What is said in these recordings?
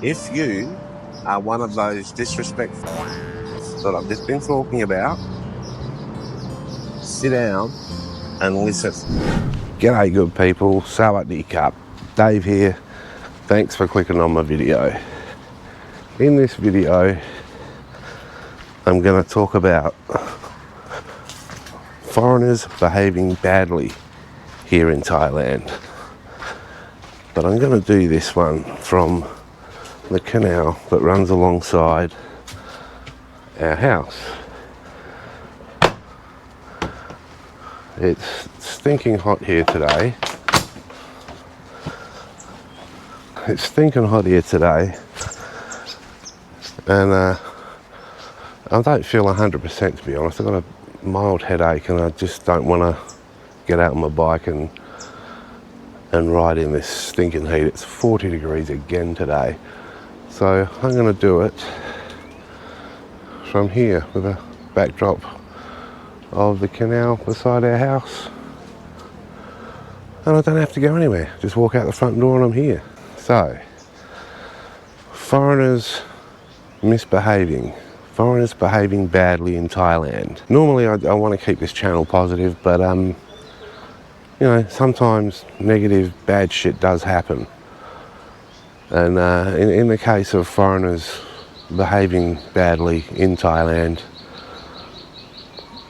If you are one of those disrespectful that I've just been talking about, sit down and listen. G'day good people, Sawadee Cup. Dave here. Thanks for clicking on my video. In this video, I'm going to talk about foreigners behaving badly here in Thailand. But I'm going to do this one from the canal that runs alongside our house. It's stinking hot here today. It's stinking hot here today, and I don't feel 100% to be honest. I've got a mild headache and I just don't want to get out on my bike and ride in this stinking heat. It's 40 degrees again today. So I'm going to do it from here with a backdrop of the canal beside our house. And I don't have to go anywhere. Just walk out the front door and I'm here. So, foreigners misbehaving. Foreigners behaving badly in Thailand. Normally I want to keep this channel positive, but you know, sometimes negative, bad shit does happen. And in the case of foreigners behaving badly in Thailand,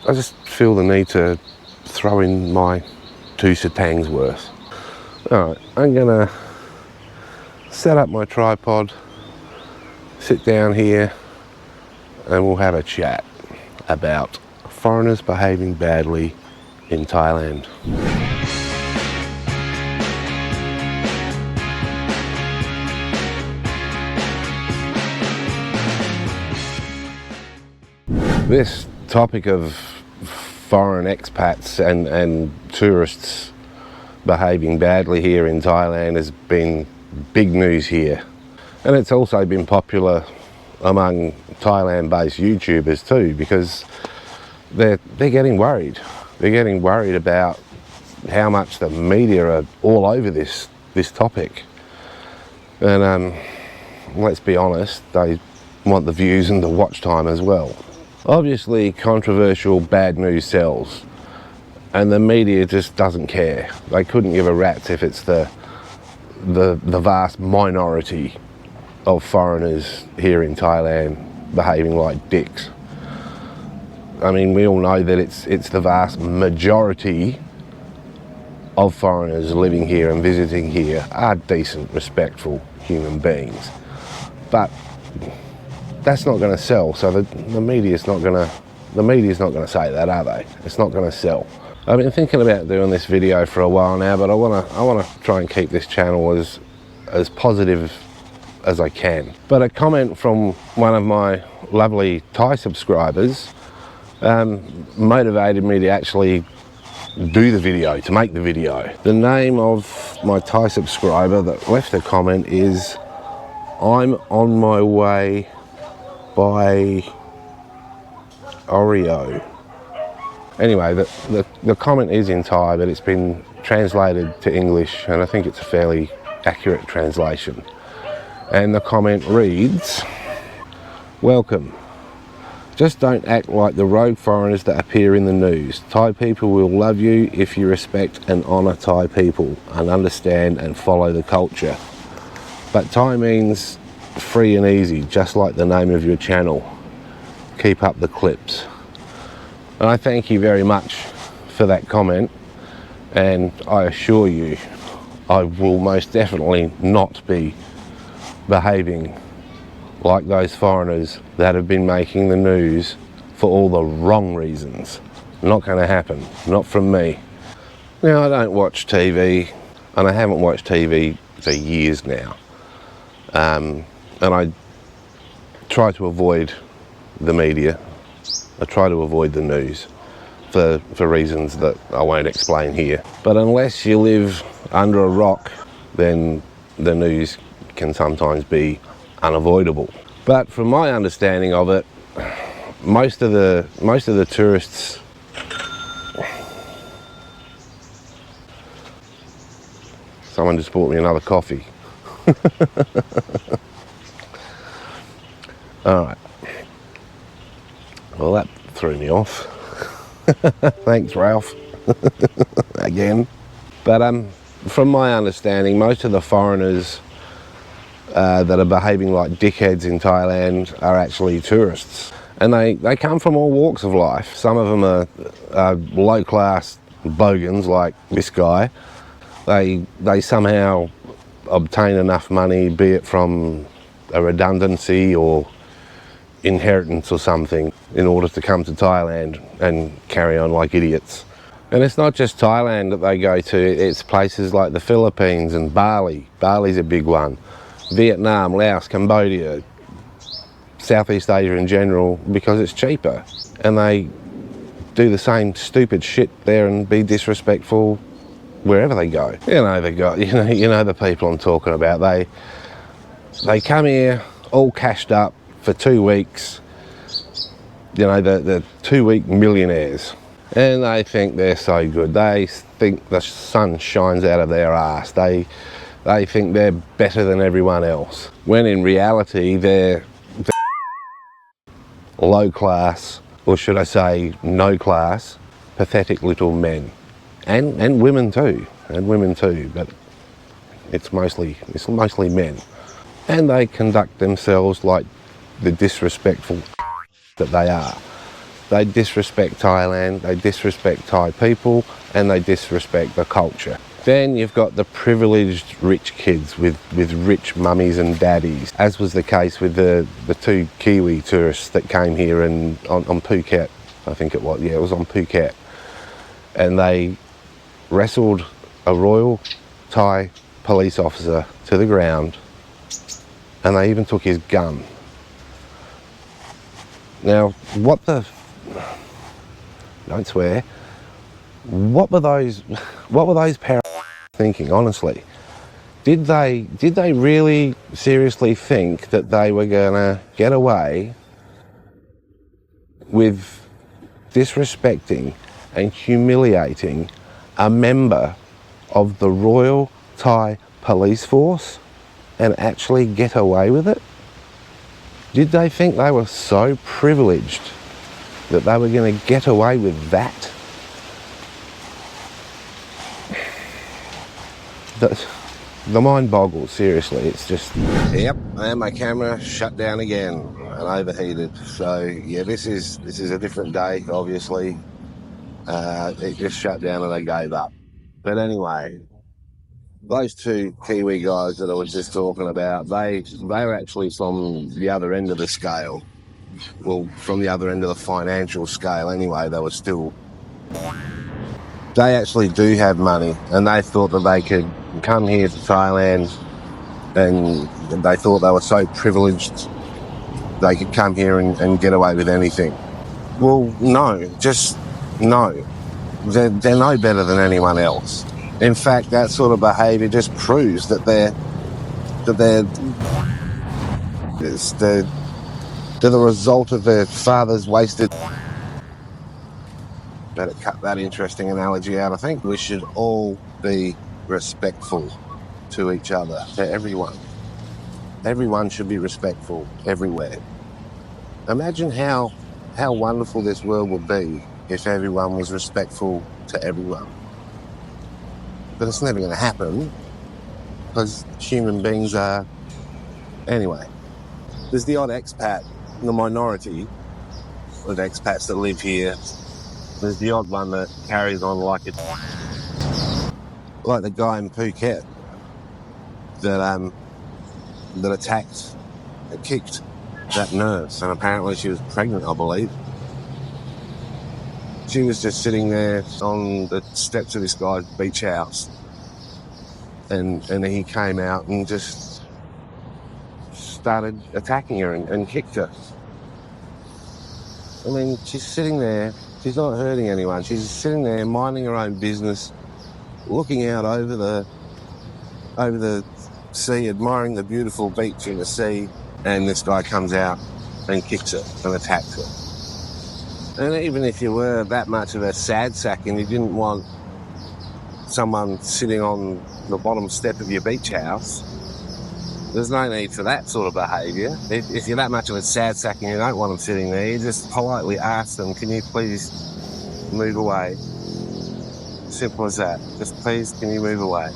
I just feel the need to throw in my 2 satangs worth. Alright, I'm gonna set up my tripod, sit down here, and we'll have a chat about foreigners behaving badly in Thailand. This topic of foreign expats and tourists behaving badly here in Thailand has been big news here. And it's also been popular among Thailand-based YouTubers too, because they're getting worried. They're getting worried about how much the media are all over this topic. And let's be honest, they want the views and the watch time as well. Obviously, controversial bad news sells, and the media just doesn't care. They couldn't give a rat's if it's the vast minority of foreigners here in Thailand behaving like dicks. I mean, we all know that it's the vast majority of foreigners living here and visiting here are decent, respectful human beings. But that's not going to sell, so the media's not going to say that, are they? It's not going to sell. I've been thinking about doing this video for a while now, but I want to try and keep this channel as positive as I can. But a comment from one of my lovely Thai subscribers motivated me to actually do the video, to make the video. The name of my Thai subscriber that left a comment is "I'm on my way" by Oreo. Anyway, the comment is in Thai, but it's been translated to English, and I think it's a fairly accurate translation. And the comment reads, "Welcome. Just don't act like the rogue foreigners that appear in the news. Thai people will love you if you respect and honour Thai people and understand and follow the culture. But Thai means free and easy, just like the name of your channel. Keep up the clips." And I thank you very much for that comment, and I assure you I will most definitely not be behaving like those foreigners that have been making the news for all the wrong reasons. Not going to happen, not from me. Now, I don't watch TV, and I haven't watched TV for years now. And I try to avoid the media. I try to avoid the news for reasons that I won't explain here. But unless you live under a rock, then the news can sometimes be unavoidable. But from my understanding of it, most of the tourists Someone just bought me another coffee. All right. Well, that threw me off. Thanks, Ralph. Again. But from my understanding, most of the foreigners that are behaving like dickheads in Thailand are actually tourists. And they come from all walks of life. Some of them are low-class bogans like this guy. They somehow obtain enough money, be it from a redundancy or inheritance or something, in order to come to Thailand and carry on like idiots. And it's not just Thailand that they go to, it's places like the Philippines and Bali. Bali's a big one. Vietnam, Laos, Cambodia, Southeast Asia in general, because it's cheaper. And they do the same stupid shit there and be disrespectful wherever they go. You know the people I'm talking about. They come here all cashed up for 2 weeks. You know, the 2-week millionaires. And they think they're so good. They think the sun shines out of their ass. They think they're better than everyone else. When in reality, they're low class, or should I say no class, pathetic little men. And women too. But it's mostly men. And they conduct themselves like the disrespectful that they are. They disrespect Thailand, they disrespect Thai people, and they disrespect the culture. Then you've got the privileged rich kids with rich mummies and daddies, as was the case with the 2 Kiwi tourists that came here on Phuket, I think it was. Yeah, it was on Phuket. And they wrestled a Royal Thai police officer to the ground, and they even took his gun. Now, don't swear. What were those parents thinking, honestly? Did they really seriously think that they were gonna get away with disrespecting and humiliating a member of the Royal Thai Police Force and actually get away with it? Did they think they were so privileged that they were going to get away with that? The mind boggles, seriously. It's just... Yep, and my camera shut down again and overheated. So yeah, this is a different day, obviously. It just shut down and I gave up. But anyway, those 2 Kiwi guys that I was just talking about, they were actually from the other end of the scale. Well, from the other end of the financial scale anyway. They actually do have money, and they thought that they could come here to Thailand, and they thought they were so privileged they could come here and get away with anything. Well, no, just no. They're no better than anyone else. In fact, that sort of behaviour just proves that they're the result of their father's wasted... Better cut that interesting analogy out, I think. We should all be respectful to each other, to everyone. Everyone should be respectful everywhere. Imagine how wonderful this world would be if everyone was respectful to everyone. But it's never going to happen, because human beings are... Anyway, there's the odd expat, the minority of expats that live here. There's the odd one that carries on like it, like the guy in Phuket that attacked and kicked that nurse, and apparently she was pregnant, I believe. She was just sitting there on the steps of this guy's beach house, and he came out and just started attacking her and kicked her. I mean, she's sitting there. She's not hurting anyone. She's sitting there minding her own business, looking out over the sea, admiring the beautiful beach and the sea, and this guy comes out and kicks her and attacks her. And even if you were that much of a sad sack and you didn't want someone sitting on the bottom step of your beach house, There's no need for that sort of behaviour. If you're that much of a sad sack and you don't want them sitting there, you just politely ask them, can you please move away? Simple as that. Just please, can you move away?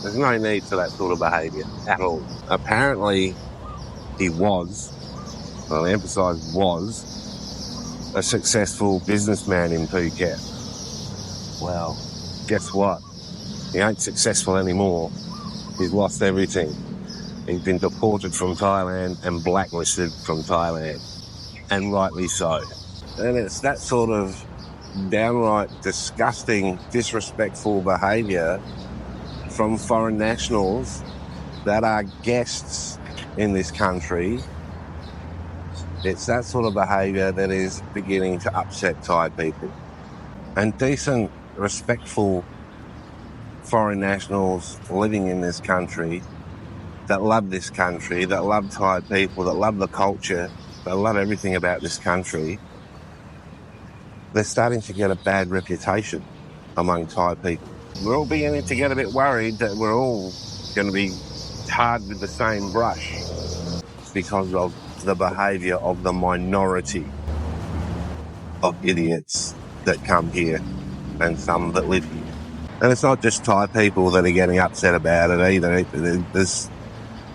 There's no need for that sort of behaviour at all. Apparently, he was, well, I emphasise was, a successful businessman in Phuket. Well, guess what? He ain't successful anymore. He's lost everything. He's been deported from Thailand and blacklisted from Thailand. And rightly so. And it's that sort of downright disgusting, disrespectful behaviour from foreign nationals that are guests in this country. It's that sort of behaviour that is beginning to upset Thai people. And decent, respectful foreign nationals living in this country that love this country, that love Thai people, that love the culture, that love everything about this country, they're starting to get a bad reputation among Thai people. We're all beginning to get a bit worried that we're all going to be tarred with the same brush because of the behaviour of the minority of idiots that come here and some that live here. And it's not just Thai people that are getting upset about it either. There's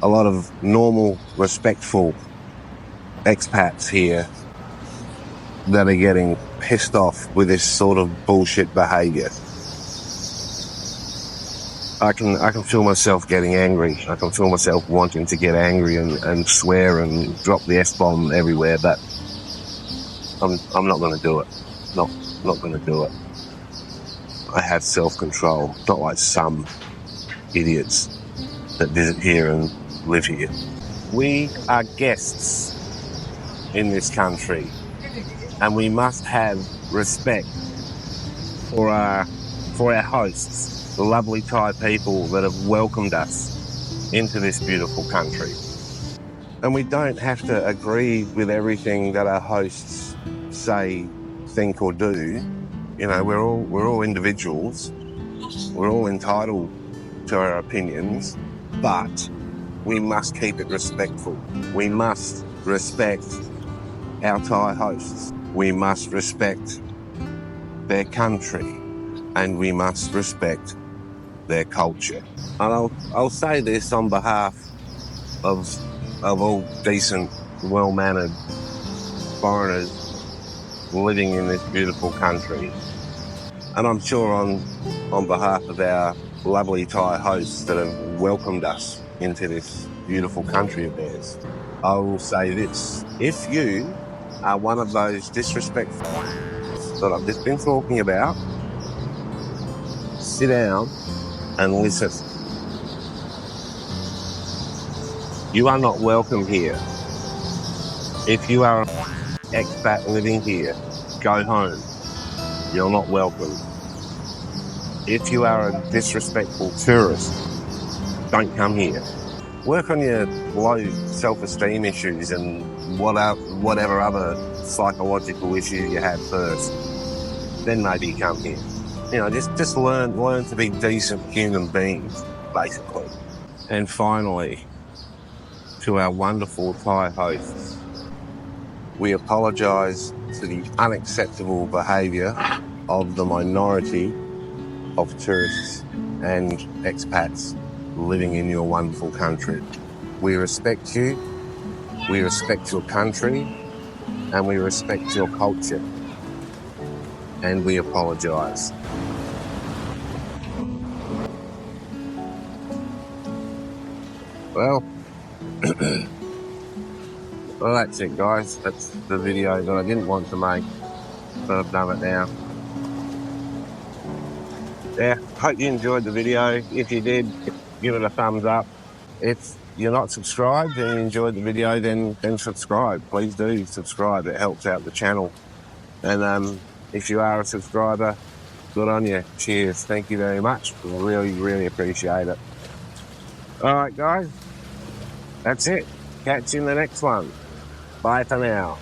a lot of normal, respectful expats here that are getting pissed off with this sort of bullshit behaviour. I can feel myself getting angry. I can feel myself wanting to get angry and swear and drop the S-bomb everywhere, but I'm not going to do it. Not going to do it. I have self-control, not like some idiots that visit here and live here. We are guests in this country, and we must have respect for our hosts, the lovely Thai people that have welcomed us into this beautiful country. And we don't have to agree with everything that our hosts say, think or do. You know, we're all individuals. We're all entitled to our opinions, but we must keep it respectful. We must respect our Thai hosts. We must respect their country, and we must respect their culture. And I'll say this on behalf of all decent, well-mannered foreigners living in this beautiful country. And I'm sure on behalf of our lovely Thai hosts that have welcomed us into this beautiful country of theirs, I will say this. If you are one of those disrespectful that I've just been talking about, sit down and listen. You are not welcome here. If you are an expat living here, go home. You're not welcome. If you are a disrespectful tourist, don't come here. Work on your low self-esteem issues and whatever other psychological issues you have first. Then maybe come here. You know, just learn to be decent human beings, basically. And finally, to our wonderful Thai hosts, we apologise for the unacceptable behaviour of the minority of tourists and expats living in your wonderful country. We respect you, we respect your country, and we respect your culture. And we apologise. Well, well, that's it, guys. That's the video that I didn't want to make, but I've done it now. Yeah, hope you enjoyed the video. If you did, give it a thumbs up. If you're not subscribed and you enjoyed the video, then subscribe. Please do subscribe. It helps out the channel. And if you are a subscriber, good on you. Cheers. Thank you very much. Really, really appreciate it. All right, guys. That's it. Catch you in the next one. Bye for now.